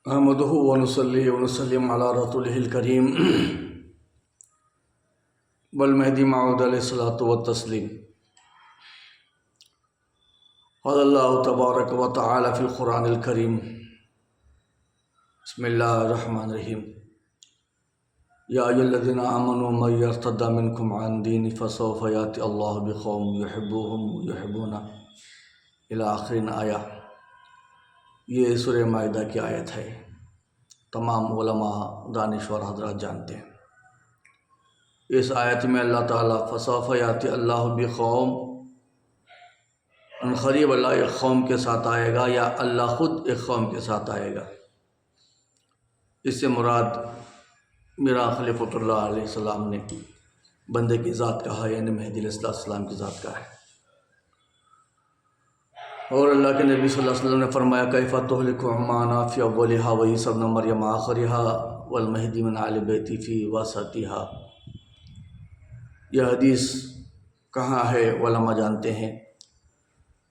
احمدہ ونصلی ونسلم علی رسولہ الکریم والمہدی موعود علیہ الصلاۃ والتسلیم۔ قال اللہ تبارک و تعالی فی القرآن الکریم، بسم اللہ الرحمن الرحیم، یا ایھا الذین آمنوا من یرتد منکم عن دینہ فسوف یأتی اللہ بقوم یحبوہم ویحبونہ الی آخر آیہ۔ یہ سورہ مائدہ کی آیت ہے، تمام علماء دانشور حضرات جانتے ہیں۔ اس آیت میں اللہ تعالیٰ فسوف یأتی اللہ بقوم، عنقریب اللہ ایک قوم کے ساتھ آئے گا، یا اللہ خود ایک قوم کے ساتھ آئے گا۔ اس سے مراد میرا خلیفۃ اللہ علیہ السلام نے بندے کی ذات کہا، یعنی مہدی علیہ السلام کی ذات کا ہے۔ اور اللہ کے نبی صلی اللہ علیہ وسلم نے فرمایا، کیف تہلک عمانہ فی اولہا وعیسی ابن مریم آخرہا والمہدی من آل بیتی فی وسطہا۔ یہ حدیث کہاں ہے علماء جانتے ہیں۔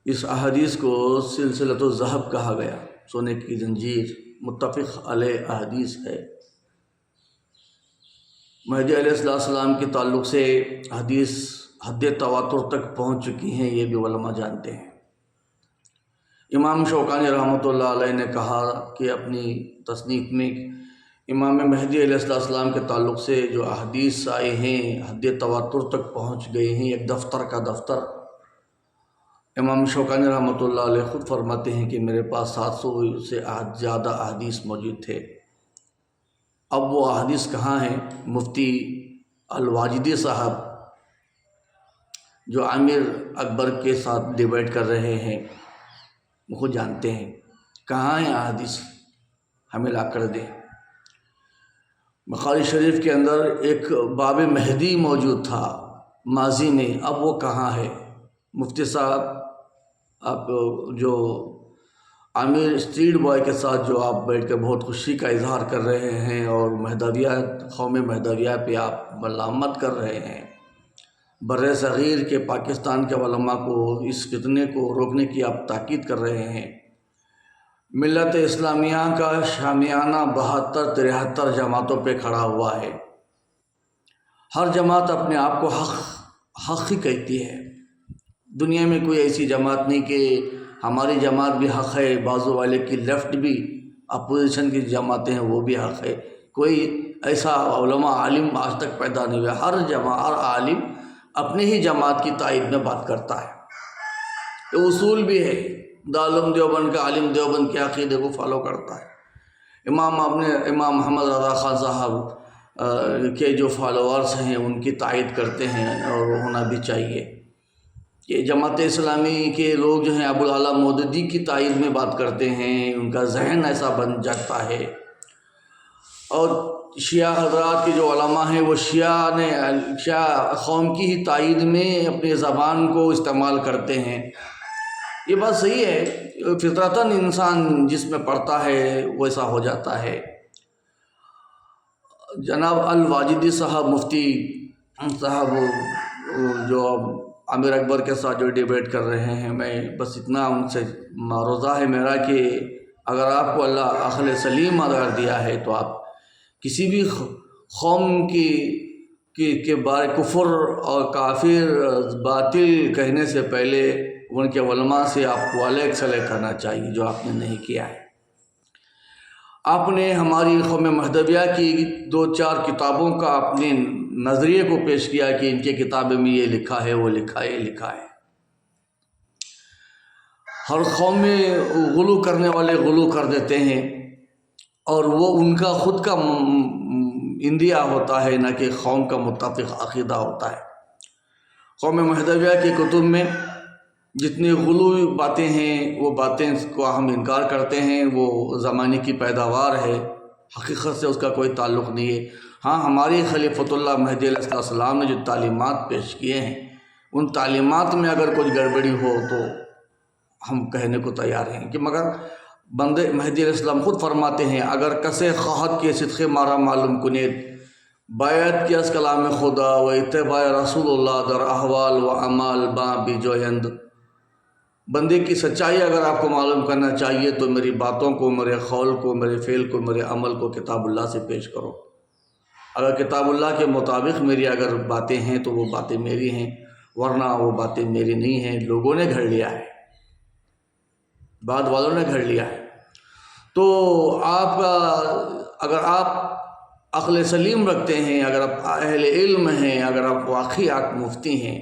اس احادیث کو سلسلۃ الذہب کہا گیا، سونے کی زنجیر، متفق علیہ احادیث ہے۔ مہدی علیہ السلام کے تعلق سے حدیث حد تواتر تک پہنچ چکی ہیں، یہ بھی علماء جانتے ہیں۔ امام شوکانی رحمۃ اللہ علیہ نے کہا کہ اپنی تصنیف میں امام مہدی علیہ السلام کے تعلق سے جو احادیث آئے ہیں حد تواتر تک پہنچ گئے ہیں، ایک دفتر کا دفتر۔ امام شوکانی رحمۃ اللہ علیہ خود فرماتے ہیں کہ میرے پاس 700 سے زیادہ احادیث موجود تھے۔ اب وہ احادیث کہاں ہیں؟ مفتی الواجدی صاحب جو عامر اکبر کے ساتھ ڈیبیٹ کر رہے ہیں، وہ خود جانتے ہیں کہاں ہیں احادیث، ہمیں لا کر دیں۔ بخاری شریف کے اندر ایک باب مہدی موجود تھا ماضی میں، اب وہ کہاں ہے؟ مفتی صاحب آپ جو عامر اسٹریٹ بوائے کے ساتھ جو آپ بیٹھ کے بہت خوشی کا اظہار کر رہے ہیں اور مہدویہ قوم مہدویہ پہ آپ ملامت کر رہے ہیں، بر صغیر کے پاکستان کے علماء کو اس فتنے کو روکنے کی آپ تاکید کر رہے ہیں۔ ملت اسلامیہ کا شامیانہ 72-73 جماعتوں پہ کھڑا ہوا ہے۔ ہر جماعت اپنے آپ کو حق ہی کہتی ہے۔ دنیا میں کوئی ایسی جماعت نہیں کہ ہماری جماعت بھی حق ہے، بازو والے کی لیفٹ بھی اپوزیشن کی جماعتیں ہیں وہ بھی حق ہے۔ کوئی ایسا علماء عالم آج تک پیدا نہیں ہوا۔ ہر عالم اپنی ہی جماعت کی تائید میں بات کرتا ہے۔ یہ اصول بھی ہے۔ دارالعلوم دیوبند کا عالم دیوبند کے عقیدے کو فالو کرتا ہے۔ امام محمد رضا خان صاحب کے جو فالوورز ہیں ان کی تائید کرتے ہیں، اور ہونا بھی چاہیے۔ کہ جماعت اسلامی کے لوگ جو ہیں ابوالعلا مودودی کی تائید میں بات کرتے ہیں، ان کا ذہن ایسا بن جاتا ہے۔ اور شیعہ حضرات کے جو علماء ہیں وہ شیعہ قوم کی ہی تائید میں اپنی زبان کو استعمال کرتے ہیں۔ یہ بات صحیح ہے، فطرتاً انسان جس میں پڑتا ہے ویسا ہو جاتا ہے۔ جناب الواجدی صاحب مفتی صاحب جو عامر اکبر کے ساتھ جو ڈیبیٹ کر رہے ہیں، میں بس اتنا ان سے معروضہ ہے میرا کہ اگر آپ کو اللہ عقل سلیم اگر دیا ہے تو آپ کسی بھی قوم کے بارے کفر اور کافر باطل کہنے سے پہلے ان کے علماء سے آپ کو علیہ صلیح کرنا چاہیے، جو آپ نے نہیں کیا ہے۔ آپ نے ہماری قوم مہدویہ کی 2-4 کتابوں کا اپنے نظریے کو پیش کیا کہ ان کی کتابیں میں یہ لکھا ہے، وہ لکھا ہے، یہ لکھا ہے۔ ہر قوم میں غلو کرنے والے غلو کر دیتے ہیں، اور وہ ان کا خود کا اندیا ہوتا ہے، نہ کہ قوم کا متفق عقیدہ ہوتا ہے۔ قوم مہدویہ کی کتب میں جتنی غلو باتیں ہیں وہ باتیں کو ہم انکار کرتے ہیں، وہ زمانے کی پیداوار ہے، حقیقت سے اس کا کوئی تعلق نہیں ہے۔ ہاں، ہماری خلیفۃ اللہ مہدی علیہ السلام نے جو تعلیمات پیش کیے ہیں، ان تعلیمات میں اگر کچھ گڑبڑی ہو تو ہم کہنے کو تیار ہیں کہ مگر بندے مہدی علیہ السلام خود فرماتے ہیں، اگر کسے خواہد کے صدق مارا معلوم کنید، بیعت کی از کلام خدا و اتباع رسول اللہ در احوال و اعمال با بی جویند۔ بندے کی سچائی اگر آپ کو معلوم کرنا چاہیے تو میری باتوں کو، میرے قول کو، میرے فعل کو، میرے عمل کو کتاب اللہ سے پیش کرو۔ اگر کتاب اللہ کے مطابق میری اگر باتیں ہیں تو وہ باتیں میری ہیں، ورنہ وہ باتیں میری نہیں ہیں، لوگوں نے گھڑ لیا ہے، بعد والوں نے گھڑ لیا ہے۔ تو آپ اگر آپ عقل سلیم رکھتے ہیں، اگر آپ اہل علم ہیں، اگر آپ واقعی آپ مفتی ہیں،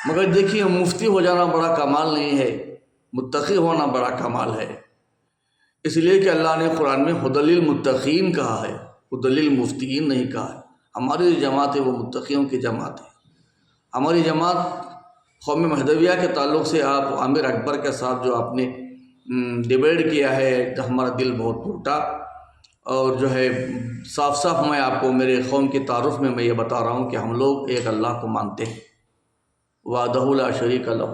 مگر دیکھیے مفتی ہو جانا بڑا کمال نہیں ہے، متقی ہونا بڑا کمال ہے۔ اس لیے کہ اللہ نے قرآن میں ہدی للمتقین کہا ہے، ہدی للمفتین نہیں کہا ہے۔ ہماری جو جماعت ہے وہ متقیوں کی جماعت ہے۔ ہماری جماعت قوم مہدویہ کے تعلق سے آپ عامر اکبر کے ساتھ جو آپ نے ڈیبیٹ کیا ہے، تو ہمارا دل بہت ٹوٹا، اور جو ہے صاف صاف میں آپ کو میرے قوم کی تعارف میں یہ بتا رہا ہوں کہ ہم لوگ ایک اللہ کو مانتے ہیں، وحدہ لا شریک لہ۔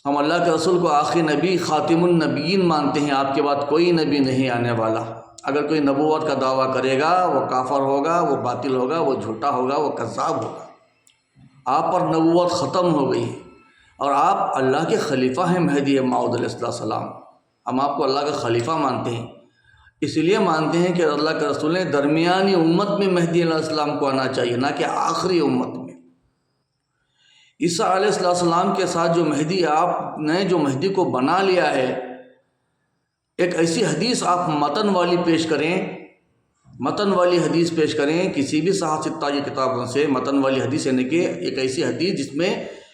ہم اللہ کے رسول کو آخری نبی، خاتم النبیین مانتے ہیں، آپ کے بعد کوئی نبی نہیں آنے والا۔ اگر کوئی نبوت کا دعویٰ کرے گا وہ کافر ہوگا، وہ باطل ہوگا، وہ جھوٹا ہوگا، وہ کذاب ہوگا۔ آپ پر نبوت ختم ہو گئی ہے، اور آپ اللہ کے خلیفہ ہیں، مہدی موعود علیہ السلام۔ ہم آپ کو اللہ کا خلیفہ مانتے ہیں، اس لیے مانتے ہیں کہ اللہ کے رسول نے درمیانی امت میں مہدی علیہ السلام کو آنا چاہیے، نہ کہ آخری امت میں۔ عیسیٰ علیہ السلام کے ساتھ جو مہدی، آپ نے جو مہدی کو بنا لیا ہے، ایک ایسی حدیث آپ متن والی پیش کریں، متن والی حدیث پیش کریں کسی بھی صحاح ستہ کی کتابوں سے، متن والی حدیث یعنی کہ ایک ایسی حدیث جس میں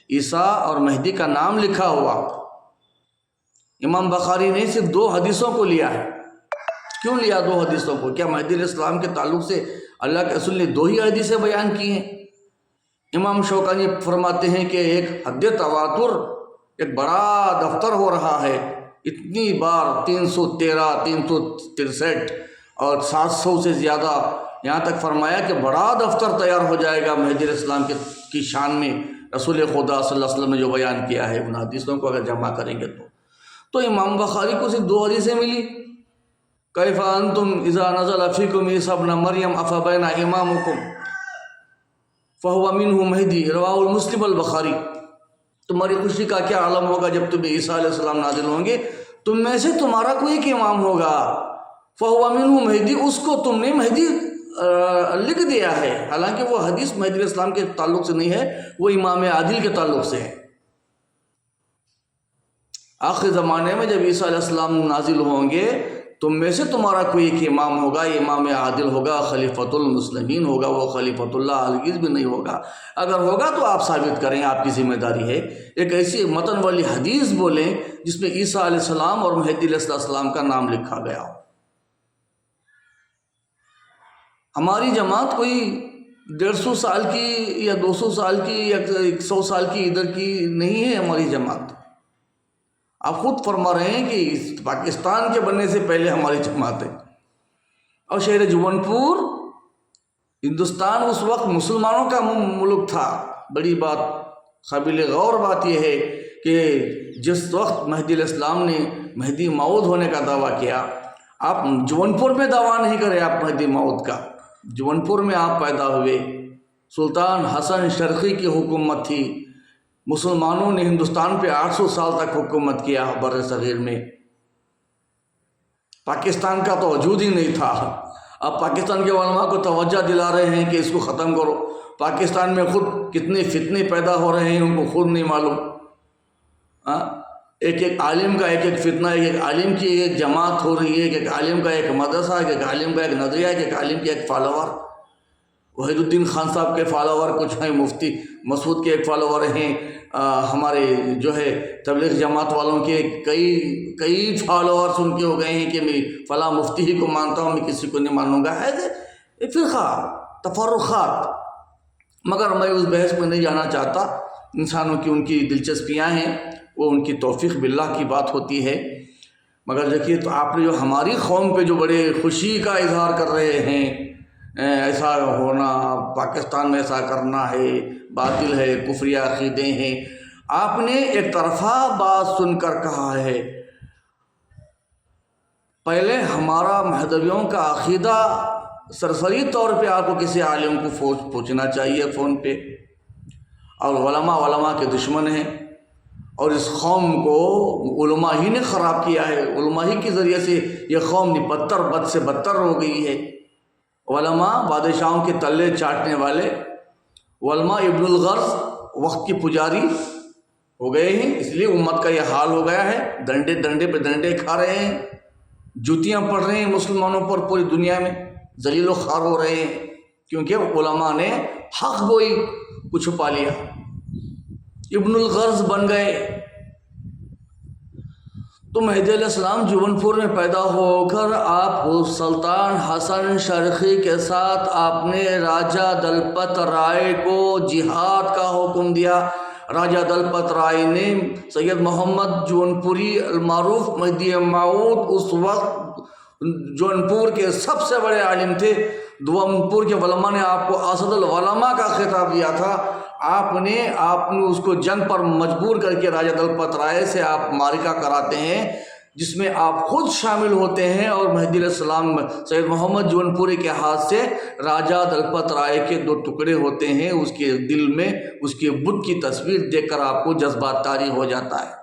عیسیٰ اور مہدی کا نام لکھا ہوا۔ امام بخاری نے صرف 2 حدیثوں کو لیا ہے۔ کیوں لیا 2 حدیثوں کو؟ کیا مہدی علیہ السلام کے تعلق سے اللہ کے رسول نے 2 ہی حدیثیں بیان کی ہیں؟ امام شوکانی فرماتے ہیں کہ ایک حد تواتر، ایک بڑا دفتر ہو رہا ہے، اتنی بار 313، 363 اور 700 سے زیادہ، یہاں تک فرمایا کہ بڑا دفتر تیار ہو جائے گا مہدی علیہ السلام کی شان میں، رسول خدا صلی اللہ علیہ وسلم نے جو بیان کیا ہے۔ ان حدیثوں کو اگر جمع کریں گے تو امام بخاری کو صرف 2 حدیثیں ملی۔ کیف انتم اذا نزل فیکم عیسی ابن مریم افبین امامکم فہو منہ مہدی، رواہ المسلم البخاری۔ تمہاری خوشی کا کیا عالم ہوگا جب تمہیں عیسیٰ علیہ السلام نازل ہوں گے، تم میں سے تمہارا کوئی ایک امام ہوگا، فہو منہ مہدی، اس کو تم نے مہدی لکھ دیا ہے۔ حالانکہ وہ حدیث مہدی علیہ السلام کے تعلق سے نہیں ہے، وہ امام عادل کے تعلق سے ہے۔ آخر زمانے میں جب عیسیٰ علیہ السلام نازل ہوں گے، تم میں سے تمہارا کوئی ایک امام ہوگا، امام عادل ہوگا، خلیفۃ المسلمین ہوگا، وہ خلیفۃ اللہ ہرگز بھی نہیں ہوگا۔ اگر ہوگا تو آپ ثابت کریں، آپ کی ذمہ داری ہے۔ ایک ایسی متن والی حدیث بولیں جس میں عیسیٰ علیہ السلام اور مہدی علیہ السلام کا نام لکھا گیا ہو۔ ہماری جماعت کوئی 150 سال کی یا 200 سال کی یا 100 سال کی ادھر کی نہیں ہے۔ ہماری جماعت، آپ خود فرما رہے ہیں کہ پاکستان کے بننے سے پہلے ہماری جماعت ہے، اور شہر جون پور ہندوستان اس وقت مسلمانوں کا ملک تھا۔ بڑی بات، قابل غور بات یہ ہے کہ جس وقت مہدی علیہ السلام نے مہدی موعود ہونے کا دعویٰ کیا، آپ جون پور میں دعویٰ نہیں کرے آپ مہدی موعود کا، جون پور میں آپ پیدا ہوئے، سلطان حسن شرقی کی حکومت تھی، مسلمانوں نے ہندوستان پہ 800 سال تک حکومت کیا بر صغیر میں، پاکستان کا تو وجود ہی نہیں تھا۔ اب پاکستان کے علماء کو توجہ دلا رہے ہیں کہ اس کو ختم کرو۔ پاکستان میں خود کتنے فتنے پیدا ہو رہے ہیں ان کو خود نہیں معلوم۔ ایک ایک عالم کا ایک ایک فتنہ، ایک ایک عالم کی ایک جماعت ہو رہی ہے، ایک ایک عالم کا ایک مدرسہ، ایک ایک عالم کا ایک نظریہ، ایک ایک عالم کے ایک فالوور۔ وحید الدین خان صاحب کے فالوور کچھ ہیں، مفتی مسعود کے ایک فالوور ہیں، ہمارے جو ہے تبلیغ جماعت والوں کے کئی فالوورس ان کے ہو گئے ہیں کہ میں فلاں مفتی ہی کو مانتا ہوں، میں کسی کو نہیں مانوں گا۔ ہے فرقہ تفرقات، مگر میں اس بحث میں نہیں جانا چاہتا۔ انسانوں کی ان کی دلچسپیاں ہیں، وہ ان کی توفیق باللہ کی بات ہوتی ہے۔ مگر دیکھیے تو آپ نے جو ہماری قوم پہ جو بڑے خوشی کا اظہار کر رہے ہیں، ایسا ہونا، پاکستان میں ایسا کرنا ہے، باطل ہے، کفری عقیدے ہیں، آپ نے ایک طرفہ بات سن کر کہا ہے۔ پہلے ہمارا مہدویوں کا عقیدہ سرسری طور پہ آپ کو کسی عالم کو پوچھنا چاہیے فون پہ، اور علماء کے دشمن ہیں، اور اس قوم کو علماء ہی نے خراب کیا ہے، علماء ہی کے ذریعے سے یہ قوم نپتر بد سے بدتر ہو گئی ہے۔ علماء بادشاہوں کے تلے چاٹنے والے، علماء ابن الغرض وقت کی پجاری ہو گئے ہیں، اس لیے امت کا یہ حال ہو گیا ہے، ڈنڈے پہ ڈنڈے کھا رہے ہیں، جوتیاں پڑ رہے ہیں مسلمانوں پر پوری دنیا میں، ذلیل و خوار ہو رہے ہیں، کیونکہ علماء نے حق گوئی کو چھپا لیا، ابن الغرض بن گئے۔ تو مہدی علیہ السلام جون پور میں پیدا ہو کر آپ سلطان حسن شرقی کے ساتھ آپ نے راجہ دلپت رائے کو جہاد کا حکم دیا۔ راجہ دلپت رائے نے سید محمد جون پوری المعروف مہدی موعود اس وقت جون پور کے سب سے بڑے عالم تھے، دوم پور کے علماء نے آپ کو اسد العلماء کا خطاب دیا تھا۔ آپ نے اس کو جنگ پر مجبور کر کے راجہ دلپت رائے سے آپ معرکہ کراتے ہیں، جس میں آپ خود شامل ہوتے ہیں، اور مہدی علیہ السلام سید محمد جون پوری کے ہاتھ سے راجہ دلپت رائے کے 2 ٹکڑے ہوتے ہیں، اس کے دل میں اس کے بت کی تصویر دیکھ کر آپ کو جذبات طاری ہو جاتا ہے،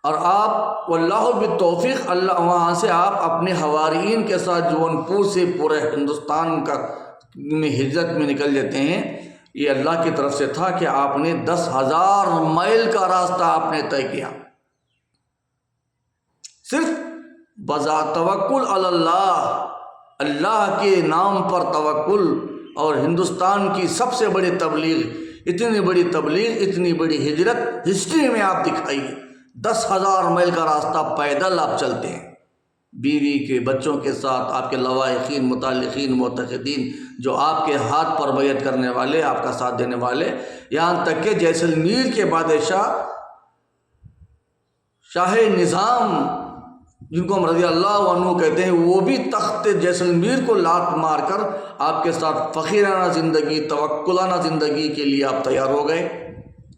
اور آپ واللہ بالتوفیق اللہ وہاں سے آپ اپنے حواریین کے ساتھ جون پور سے پورے ہندوستان میں ہجرت میں نکل جاتے ہیں۔ یہ اللہ کی طرف سے تھا کہ آپ نے 10,000 میل کا راستہ آپ نے طے کیا، صرف توکل علی اللہ، اللہ کے نام پر توکل، اور ہندوستان کی سب سے بڑی تبلیغ، اتنی بڑی تبلیغ، اتنی بڑی ہجرت ہسٹری میں آپ دکھائیے۔ 10,000 میل کا راستہ پیدل آپ چلتے ہیں، بیوی کے بچوں کے ساتھ، آپ کے لواحقین، متعلقین، معتقدین، جو آپ کے ہاتھ پر بیعت کرنے والے، آپ کا ساتھ دینے والے، یہاں تک کہ جیسلمیر کے بادشاہ شاہ نظام، جن کو ہم رضی اللہ عنہ کہتے ہیں، وہ بھی تخت جیسلمیر کو لات مار کر آپ کے ساتھ فقیرانہ زندگی، توکلانہ زندگی کے لیے آپ تیار ہو گئے۔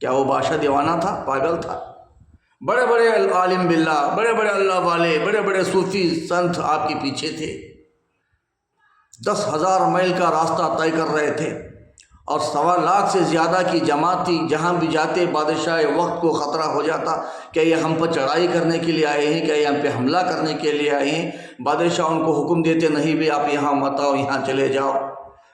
کیا وہ بادشاہ دیوانہ تھا؟ پاگل تھا؟ بڑے بڑے عالم باللہ، بڑے بڑے اللہ والے، بڑے بڑے صوفی سنت آپ کے پیچھے تھے، 10,000 میل کا راستہ طے کر رہے تھے، اور 1.25 لاکھ سے زیادہ کی جماعت تھی۔ جہاں بھی جاتے بادشاہ وقت کو خطرہ ہو جاتا، کیا یہ ہم پر چڑھائی کرنے کے لیے آئے ہیں، کیا یہ ہم پہ حملہ کرنے کے لیے آئے ہیں؟ بادشاہ ان کو حکم دیتے، نہیں بھی آپ یہاں مت آؤ، یہاں چلے جاؤ۔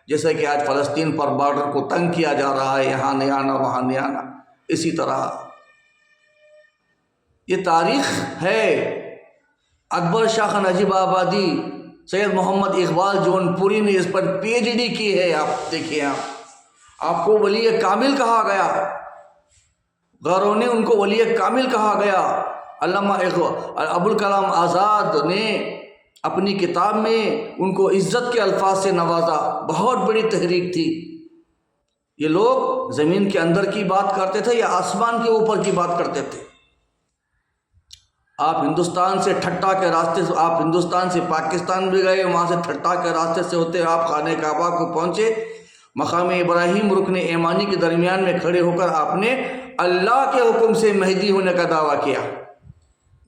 جیسے کہ آج فلسطین پر بارڈر کو تنگ کیا جا رہا ہے، یہاں نہیں آنا، وہاں نہیں آنا، اسی طرح یہ تاریخ ہے۔ اکبر شاہ نجیب آبادی، سید محمد اقبال جون پوری نے اس پر PhD کی ہے۔ آپ دیکھیے، آپ کو ولی کامل کہا گیا، غیروں نے ان کو ولی کامل کہا گیا۔ علامہ ابوالکلام آزاد نے اپنی کتاب میں ان کو عزت کے الفاظ سے نوازا، بہت بڑی تحریک تھی۔ یہ لوگ زمین کے اندر کی بات کرتے تھے یا آسمان کے اوپر کی بات کرتے تھے؟ آپ ہندوستان سے ٹھٹا کے راستے سے، آپ ہندوستان سے پاکستان بھی گئے، وہاں سے ٹھٹا کے راستے سے ہوتے آپ خانہ کعبہ کو پہنچے، مقام ابراہیم رکن ایمانی کے درمیان میں کھڑے ہو کر آپ نے اللہ کے حکم سے مہدی ہونے کا دعویٰ کیا۔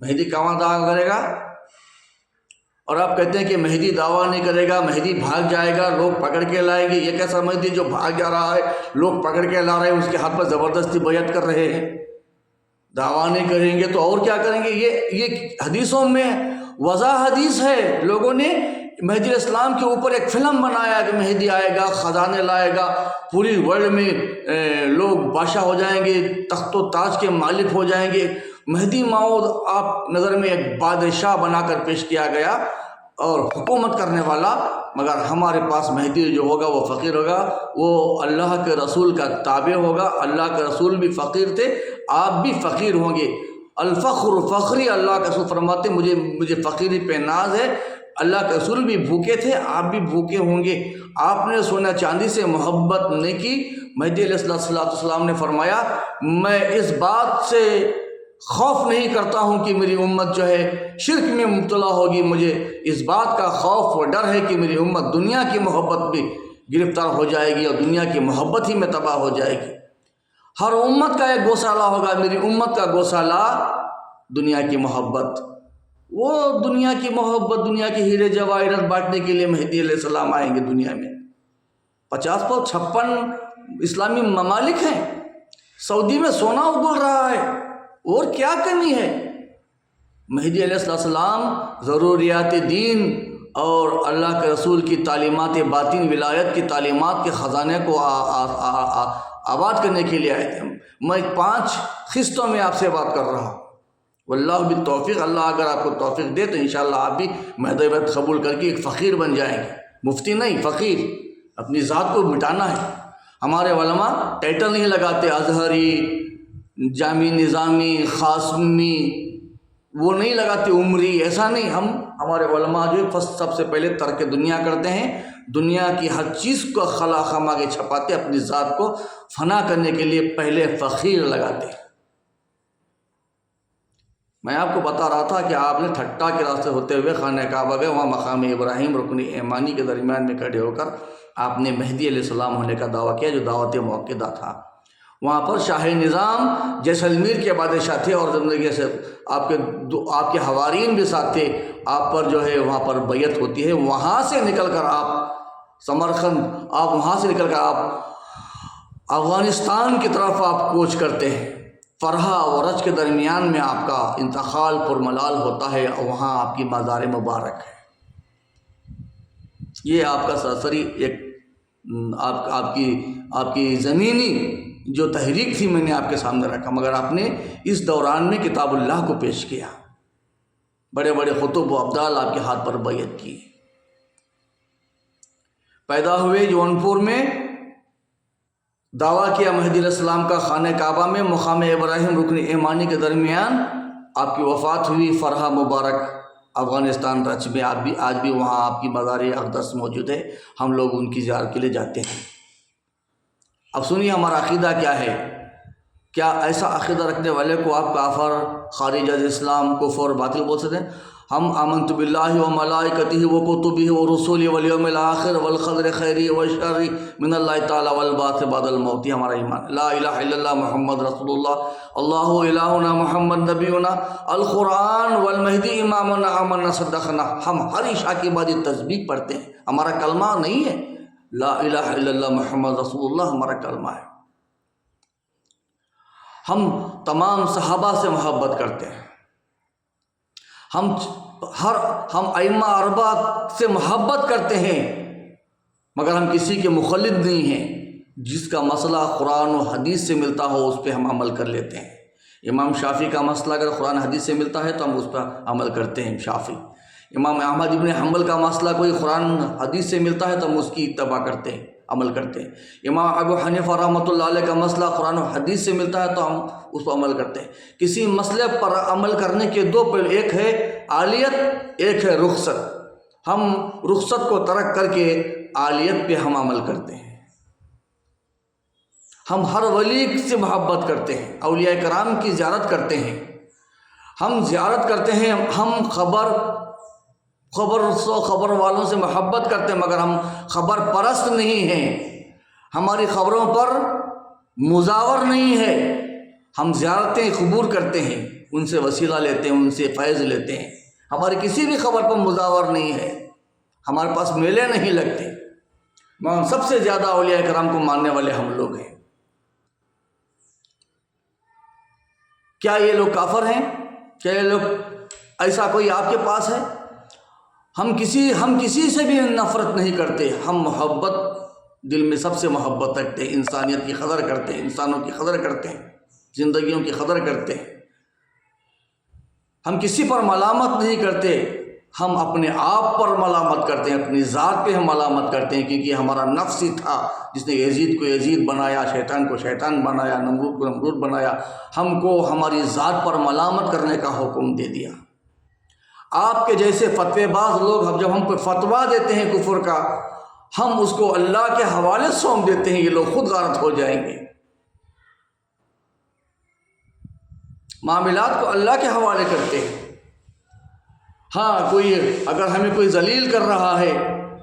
مہدی کہاں دعویٰ کرے گا؟ اور آپ کہتے ہیں کہ مہدی دعویٰ نہیں کرے گا، مہدی بھاگ جائے گا، لوگ پکڑ کے لائیں گے۔ یہ کیسا مہدی جو بھاگ جا رہا ہے، لوگ پکڑ کے لا رہے ہیں، اس کے ہاتھ پر زبردستی بیعت کر رہے ہیں؟ دعویٰ نہیں کریں گے تو اور کیا کریں گے؟ یہ حدیثوں میں وضاح حدیث ہے۔ لوگوں نے مہدی علیہ السلام کے اوپر ایک فلم بنایا کہ مہدی آئے گا، خزانے لائے گا، پوری ورلڈ میں لوگ بادشاہ ہو جائیں گے، تخت و تاج کے مالک ہو جائیں گے۔ مہدی موعود آپ نظر میں ایک بادشاہ بنا کر پیش کیا گیا اور حکومت کرنے والا، مگر ہمارے پاس مہدی جو ہوگا وہ فقیر ہوگا، وہ اللہ کے رسول کا تابع ہوگا۔ اللہ کے رسول بھی فقیر تھے، آپ بھی فقیر ہوں گے۔ الفخر فخری، اللہ کے رسول فرماتے مجھے فقیری پہ ناز ہے۔ اللہ کے رسول بھی بھوکے تھے، آپ بھی بھوکے ہوں گے۔ آپ نے سونا چاندی سے محبت نہیں کی۔ مہدی علیہ السلام نے فرمایا، میں اس بات سے خوف نہیں کرتا ہوں کہ میری امت جو ہے شرک میں مبتلا ہوگی، مجھے اس بات کا خوف و ڈر ہے کہ میری امت دنیا کی محبت بھی گرفتار ہو جائے گی اور دنیا کی محبت ہی میں تباہ ہو جائے گی۔ ہر امت کا ایک گوسالہ ہوگا، میری امت کا گوسالہ دنیا کی محبت۔ وہ دنیا کی محبت، دنیا کی ہیرے جواہرات بانٹنے کے لیے مہدی علیہ السلام آئیں گے دنیا میں۔ 56 اسلامی ممالک ہیں، سعودی میں سونا اگل رہا ہے، اور کیا کمی ہے؟ مہدی علیہ السلام ضروریات دین اور اللہ کے رسول کی تعلیمات باطن، ولایت کی تعلیمات کے خزانے کو آباد کرنے کے لیے آئے تھے۔ میں 5 قسطوں میں آپ سے بات کر رہا ہوں، واللہ بالتوفیق، اللہ اگر آپ کو توفیق دے تو انشاءاللہ آپ بھی مہدی بیت قبول کر کے ایک فقیر بن جائیں گے، مفتی نہیں، فقیر۔ اپنی ذات کو مٹانا ہے۔ ہمارے علماء ٹائٹل نہیں لگاتے، ازہری، جامع نظامی، خاصمی، وہ نہیں لگاتے، عمری، ایسا نہیں۔ ہمارے علماء جو سب سے پہلے ترک دنیا کرتے ہیں، دنیا کی ہر چیز کو خلا خم آگے چھپاتے، اپنی ذات کو فنا کرنے کے لیے پہلے فقیر لگاتے ہیں۔ میں آپ کو بتا رہا تھا کہ آپ نے ٹھٹا کے راستے ہوتے ہوئے خانہ کعبہ گئے، وہاں مقام ابراہیم رکن ایمانی کے درمیان میں کھڑے ہو کر آپ نے مہدی علیہ السلام ہونے کا دعویٰ کیا، جو دعوت موقدہ تھا۔ وہاں پر شاہ نظام جیسلمیر کے بادشاہ تھے، اور زندگی سے آپ کے حوارین بھی ساتھ تھے، آپ پر جو ہے وہاں پر بیعت ہوتی ہے۔ وہاں سے نکل کر آپ سمرقند، وہاں سے نکل کر آپ افغانستان کی طرف آپ کوچ کرتے ہیں۔ فرحہ اور رج کے درمیان میں آپ کا انتقال پرملال ہوتا ہے، اور وہاں آپ کی مزار مبارک ہے۔ یہ آپ کا سرسری ایک آپ کی زمینی جو تحریک تھی میں نے آپ کے سامنے رکھا، مگر آپ نے اس دوران میں کتاب اللہ کو پیش کیا، بڑے بڑے خطب و ابدال آپ کے ہاتھ پر بیعت کی۔ پیدا ہوئے جونپور میں، دعویٰ کیا مہدی علیہ السلام کا خانہ کعبہ میں، مقام ابراہیم رکن ایمانی کے درمیان آپ کی وفات ہوئی فرحہ مبارک افغانستان رچ میں۔ آج بھی وہاں آپ کی مزار اقدس موجود ہے، ہم لوگ ان کی زیارت کے لیے جاتے ہیں۔ اب سنیے ہمارا عقیدہ کیا ہے۔ کیا ایسا عقیدہ رکھنے والے کو آپ کافر، خارج از اسلام، کفر، باطل بول سکتے ہیں؟ ہم آمنت باللہ و ملائکتہ و کتبہ و رسولہ والیوم الآخر والقدر خیرہ و شرہ من اللہ تعالی والبعث بعد الموت، ہمارا ایمان۔ لا الہ الا اللہ محمد رسول اللہ، اللہ الہنا محمد نبینا، القرآن والمہدی امامنا آمنا صدقنا۔ ہم ہر عشاء کے بعد یہ تسبیح پڑھتے ہیں، ہمارا کلمہ نہیں ہے لا الہ الا اللہ محمد رسول اللہ، ہمارا کلمہ ہے۔ ہم تمام صحابہ سے محبت کرتے ہیں، ہم ائمہ اربعہ سے محبت کرتے ہیں، مگر ہم کسی کے مخلد نہیں ہیں۔ جس کا مسئلہ قرآن و حدیث سے ملتا ہو اس پہ ہم عمل کر لیتے ہیں۔ امام شافعی کا مسئلہ اگر قرآن حدیث سے ملتا ہے تو ہم اس پہ عمل کرتے ہیں، شافعی۔ امام احمد ابن حنبل کا مسئلہ کوئی قرآن حدیث سے ملتا ہے تو ہم اس کی اتباع کرتے ہیں، عمل کرتے ہیں۔ امام ابو حنیفہ رحمۃ اللہ علیہ کا مسئلہ قرآن و حدیث سے ملتا ہے تو ہم اس پر عمل کرتے ہیں۔ کسی مسئلے پر عمل کرنے کے دو پہلو، ایک ہے عالیت، ایک ہے رخصت۔ ہم رخصت کو ترک کر کے عالیت پہ ہم عمل کرتے ہیں۔ ہم ہر ولی سے محبت کرتے ہیں، اولیاء کرام کی زیارت کرتے ہیں، ہم زیارت کرتے ہیں، ہم خبر والوں سے محبت کرتے ہیں، مگر ہم خبر پرست نہیں ہیں، ہماری خبروں پر مزاور نہیں ہے۔ ہم زیارتیں قبول کرتے ہیں، ان سے وسیلہ لیتے ہیں، ان سے فیض لیتے ہیں، ہماری کسی بھی خبر پر مزاور نہیں ہے، ہمارے پاس میلے نہیں لگتے، مگر سب سے زیادہ اولیاء کرام کو ماننے والے ہم لوگ ہیں۔ کیا یہ لوگ کافر ہیں؟ کیا یہ لوگ، ایسا کوئی آپ کے پاس ہے؟ ہم کسی سے بھی نفرت نہیں کرتے، ہم محبت دل میں سب سے محبت رکھتے ہیں، انسانیت کی قدر کرتے ہیں، انسانوں کی قدر کرتے ہیں، زندگیوں کی قدر کرتے ہیں۔ ہم کسی پر ملامت نہیں کرتے، ہم اپنے آپ پر ملامت کرتے ہیں، اپنی ذات پہ ہم ملامت کرتے ہیں، کیونکہ ہمارا نفس ہی تھا جس نے یزید کو یزید بنایا، شیطان کو شیطان بنایا، نمرود کو نمرود بنایا، ہم کو ہماری ذات پر ملامت کرنے کا حکم دے دیا۔ آپ کے جیسے فتوی باز لوگ جب ہم کو فتویٰ دیتے ہیں کفر کا، ہم اس کو اللہ کے حوالے سونپ دیتے ہیں، یہ لوگ خود غارت ہو جائیں گے۔ معاملات کو اللہ کے حوالے کرتے ہیں۔ ہاں، کوئی اگر ہمیں کوئی ذلیل کر رہا ہے،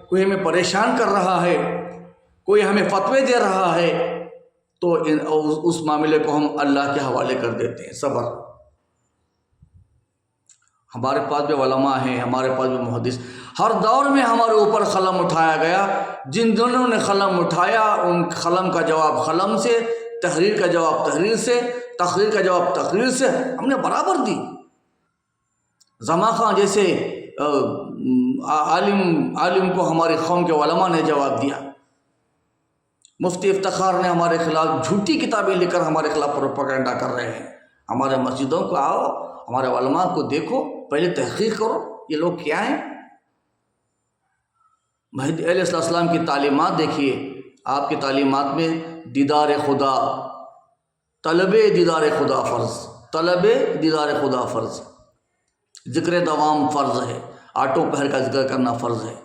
کوئی ہمیں پریشان کر رہا ہے، کوئی ہمیں فتوے دے رہا ہے، تو اس معاملے کو ہم اللہ کے حوالے کر دیتے ہیں۔ صبر۔ ہمارے پاس بھی علماء ہیں، ہمارے پاس بھی محدث، ہر دور میں ہمارے اوپر قلم اٹھایا گیا، جن دنوں نے قلم اٹھایا ان قلم کا جواب قلم سے، تحریر کا جواب تحریر سے، تقریر کا جواب تقریر سے، ہم نے برابر دی۔ زمان خان جیسے عالم کو ہماری قوم کے علماء نے جواب دیا۔ مفتی افتخار نے ہمارے خلاف جھوٹی کتابیں لکھ کر ہمارے خلاف پروپیگنڈا کر رہے ہیں۔ ہمارے مسجدوں کو آؤ، ہمارے علماء کو دیکھو، پہلے تحقیق کرو یہ لوگ کیا ہیں۔ مہدی علیہ السلام کی تعلیمات دیکھیے، آپ کی تعلیمات میں دیدار خدا، طلب دیدار خدا فرض، طلب دیدار خدا فرض، ذکر دوام فرض ہے، آٹوں پہر کا ذکر کرنا فرض ہے،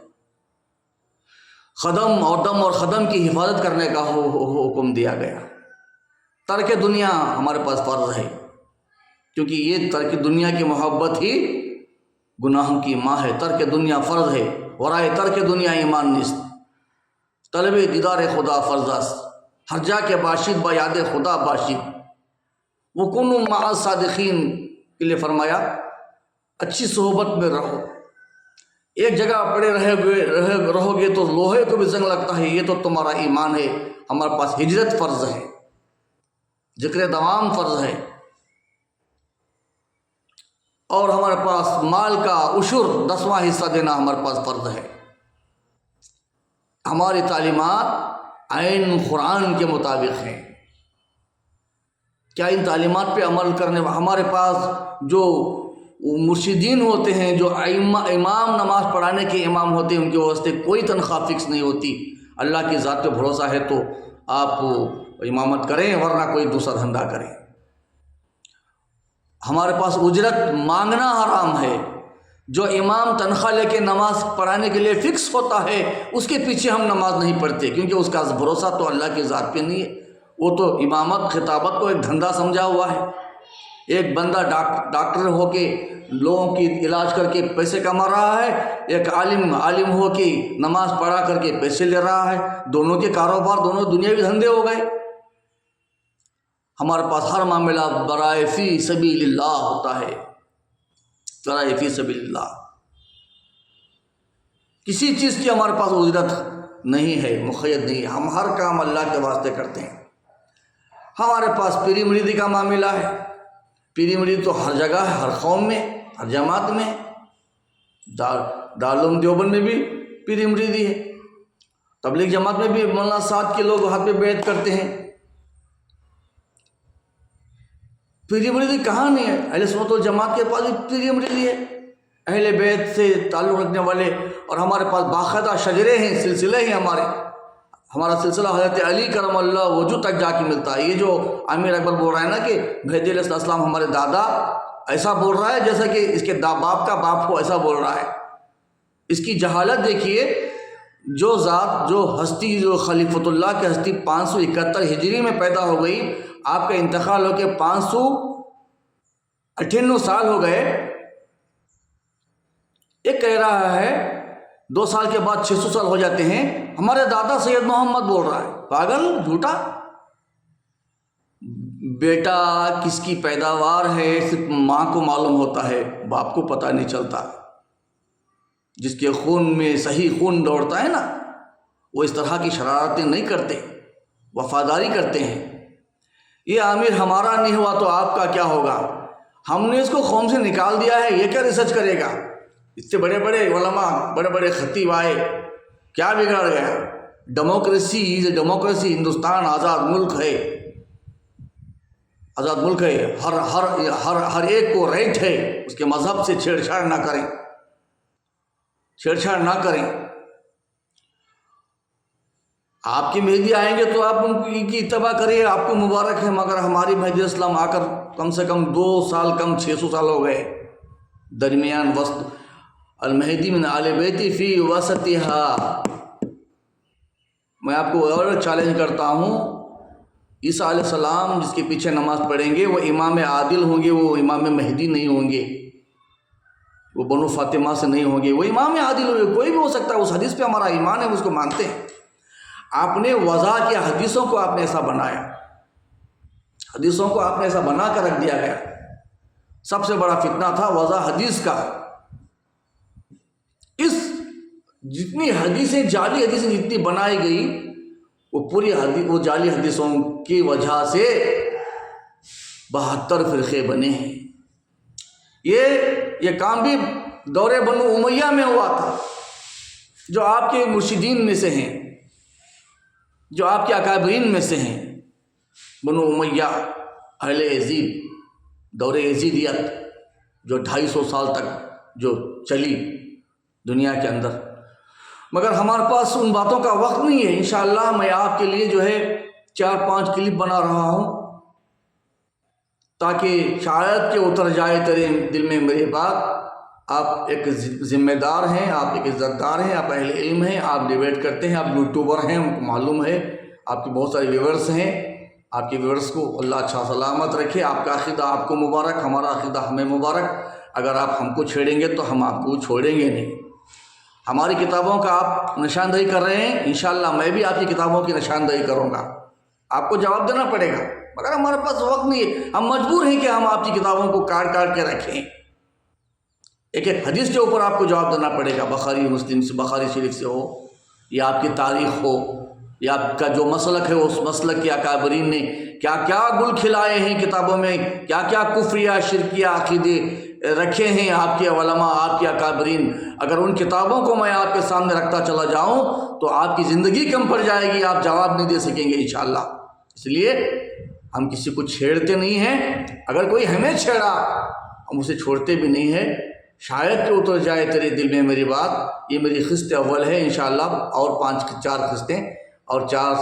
خدم اور دم اور خدم کی حفاظت کرنے کا حکم دیا گیا۔ ترک دنیا ہمارے پاس فرض ہے، کیونکہ یہ ترک دنیا کی محبت ہی گناہوں کی ماں ہے۔ ترک دنیا فرض ہے، ورائے ترک دنیا ایمان نیست۔ طلب دیدار خدا فرض است، ہر جا کے باشد با یاد خدا باشد۔ وکنوا مع الصادقین کے لیے فرمایا اچھی صحبت میں رہو۔ ایک جگہ پڑے رہو گے تو لوہے کو بھی زنگ لگتا ہے، یہ تو تمہارا ایمان ہے۔ ہمارے پاس ہجرت فرض ہے، ذکر دوام فرض ہے، اور ہمارے پاس مال کا عشر 10واں حصہ دینا ہمارے پاس فرض ہے۔ ہماری تعلیمات عین قرآن کے مطابق ہیں۔ کیا ان تعلیمات پہ عمل کرنے ہمارے پاس جو مرشدین ہوتے ہیں، جو امام نماز پڑھانے کے امام ہوتے ہیں، ان کے واسطے کوئی تنخواہ فکس نہیں ہوتی۔ اللہ کی ذات پہ بھروسہ ہے تو آپ امامت کریں، ورنہ کوئی دوسرا دھندا کریں۔ ہمارے پاس اجرت مانگنا حرام ہے۔ جو امام تنخواہ لے کے نماز پڑھانے کے لیے فکس ہوتا ہے، اس کے پیچھے ہم نماز نہیں پڑھتے، کیونکہ اس کا بھروسہ تو اللہ کی ذات پہ نہیں ہے۔ وہ تو امامت خطابت کو ایک دھندا سمجھا ہوا ہے۔ ایک بندہ ڈاکٹر ہو کے لوگوں کی علاج کر کے پیسے کما رہا ہے، ایک عالم ہو کے نماز پڑھا کر کے پیسے لے رہا ہے۔ دونوں کے کاروبار، دونوں دنیاوی دھندے ہو گئے۔ ہمارے پاس ہر معاملہ برائے فی سبیل اللہ ہوتا ہے، برائے فی سبیل اللہ۔ کسی چیز کی ہمارے پاس اجرت نہیں ہے، مقید نہیں ہے، ہم ہر کام اللہ کے واسطے کرتے ہیں۔ ہمارے پاس پیری مریدی کا معاملہ ہے۔ پیری مرید تو ہر جگہ ہے، ہر قوم میں، ہر جماعت میں۔ دارالعلوم دیوبند میں بھی پیری مریدی ہے، تبلیغ جماعت میں بھی مولانا سعد کے لوگ ہاتھ پہ بیعت کرتے ہیں۔ پیری مریدی کہاں نہیں ہے؟ اہل سنت والجماعت کے پاس بھی پیری مریدی ہے، اہل بیت سے تعلق رکھنے والے، اور ہمارے پاس باقاعدہ شجرے ہیں، سلسلے ہیں۔ ہمارا سلسلہ حضرت علی کرم اللہ وجہ تک جا کے ملتا ہے۔ یہ جو امیر اکبر بول رہا ہے نا کہ مہدی علیہ السلام ہمارے دادا، ایسا بول رہا ہے جیسا کہ اس کے باپ کا باپ کو ایسا بول رہا ہے۔ اس کی جہالت دیکھیے۔ جو ذات، جو ہستی، جو خلیفۃ اللہ کی ہستی 571 ہجری میں پیدا ہو گئی، آپ کا انتقال ہو کے 598 سال ہو گئے۔ ایک کہہ رہا ہے 2 سال کے بعد 600 سال ہو جاتے ہیں، ہمارے دادا سید محمد بول رہا ہے۔ پاگل، جھوٹا۔ بیٹا کس کی پیداوار ہے صرف ماں کو معلوم ہوتا ہے، باپ کو پتہ نہیں چلتا۔ جس کے خون میں صحیح خون دوڑتا ہے نا، وہ اس طرح کی شرارتیں نہیں کرتے، وفاداری کرتے ہیں۔ یہ امیر ہمارا نہیں ہوا تو آپ کا کیا ہوگا؟ ہم نے اس کو قوم سے نکال دیا ہے، یہ کیا ریسرچ کرے گا؟ اس سے بڑے بڑے علماء، بڑے بڑے خطیب آئے، کیا بگڑ گیا؟ ڈیموکریسی، ہندوستان آزاد ملک ہے، آزاد ملک ہے، ہر ایک کو رائٹ ہے، اس کے مذہب سے چھیڑ چھاڑ نہ کریں، چھیڑ چھاڑ نہ کریں۔ آپ کی مہدی آئیں گے تو آپ ان کی اتباع کریے، آپ کو مبارک ہے، مگر ہماری مہدی اسلام آ کر کم سے کم 2 سال کم 600 سال ہو گئے۔ درمیان وسط المہدی من آل بیتی فی وسطها۔ میں آپ کو اور چیلنج کرتا ہوں، عیسیٰ علیہ السلام جس کے پیچھے نماز پڑھیں گے وہ امام عادل ہوں گے، وہ امام مہدی نہیں ہوں گے، وہ بنو فاطمہ سے نہیں ہوں گے، وہ امام عادل ہوں گے۔ کوئی بھی ہو سکتا ہے، اس حدیث پہ ہمارا ایمان ہے، اس کو مانتے ہیں۔ آپ نے وضع کیا، حدیثوں کو آپ نے ایسا بنایا، حدیثوں کو آپ نے ایسا بنا کر رکھ دیا گیا۔ سب سے بڑا فتنہ تھا وضع حدیث کا۔ جتنی حدیثیں، جعلی حدیثیں جتنی بنائی گئی، وہ وہ جعلی حدیثوں کی وجہ سے 72 فرقے بنے ہیں۔ یہ کام بھی دور بنو امیہ میں ہوا تھا، جو آپ کے مرشدین میں سے ہیں، جو آپ کے اکابرین میں سے ہیں۔ بنو امیہ، اہل یزید، دور یزیدیت جو 250 سال تک جو چلی دنیا کے اندر۔ مگر ہمارے پاس ان باتوں کا وقت نہیں ہے۔ انشاءاللہ میں آپ کے لیے جو ہے 4-5 کلپ بنا رہا ہوں، تاکہ شاید کہ اتر جائے تیرے دل میں میری بات۔ آپ ایک ذمہ دار ہیں، آپ ایک عزت دار ہیں، آپ اہل علم ہیں، آپ ڈیبیٹ کرتے ہیں، آپ یوٹیوبر ہیں، ان کو معلوم ہے، آپ کے بہت سارے ویورز ہیں۔ آپ کے ویورز کو اللہ اچھا سلامت رکھے۔ آپ کا عقیدہ آپ کو مبارک، ہمارا عقیدہ ہمیں مبارک۔ اگر آپ ہم کو چھیڑیں گے تو ہم آپ کو چھوڑیں گے نہیں۔ ہماری کتابوں کا آپ نشاندہی کر رہے ہیں، انشاءاللہ میں بھی آپ کی کتابوں کی نشاندہی کروں گا۔ آپ کو جواب دینا پڑے گا، مگر ہمارے پاس وقت نہیں ہے۔ ہم مجبور ہیں کہ ہم آپ کی کتابوں کو کاٹ کے رکھیں۔ ایک حدیث کے اوپر آپ کو جواب دینا پڑے گا، بخاری مسلم سے، بخاری شریف سے ہو، یا آپ کی تاریخ ہو، یا آپ کا جو مسلک ہے اس مسلک کے اکابرین نے کیا کیا گل کھلائے ہیں کتابوں میں، کیا کیا کفریہ شرکیہ عقیدے رکھے ہیں آپ کے علماء، آپ کے اکابرین۔ اگر ان کتابوں کو میں آپ کے سامنے رکھتا چلا جاؤں تو آپ کی زندگی کم پڑ جائے گی، آپ جواب نہیں دے سکیں گے انشاءاللہ۔ اس لیے ہم کسی کو چھیڑتے نہیں ہیں، اگر کوئی ہمیں چھیڑا ہم اسے چھوڑتے بھی نہیں ہیں۔ شاید کہ اتر جائے تیرے دل میں میری بات، یہ میری قسط اول ہے انشاءاللہ، اور 4 قسطیں اور 4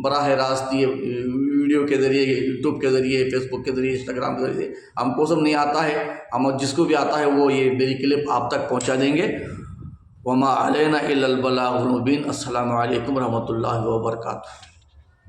براہ راست یہ ویڈیو کے ذریعے، یوٹیوب کے ذریعے، فیس بک کے ذریعے، انسٹاگرام کے ذریعے، ہم کو سب نہیں آتا ہے، ہم جس کو بھی آتا ہے وہ یہ میری کلپ آپ تک پہنچا دیں گے۔ وما علینا الا البلاغ المبین۔ السلام علیکم ورحمۃ اللہ وبرکاتہ۔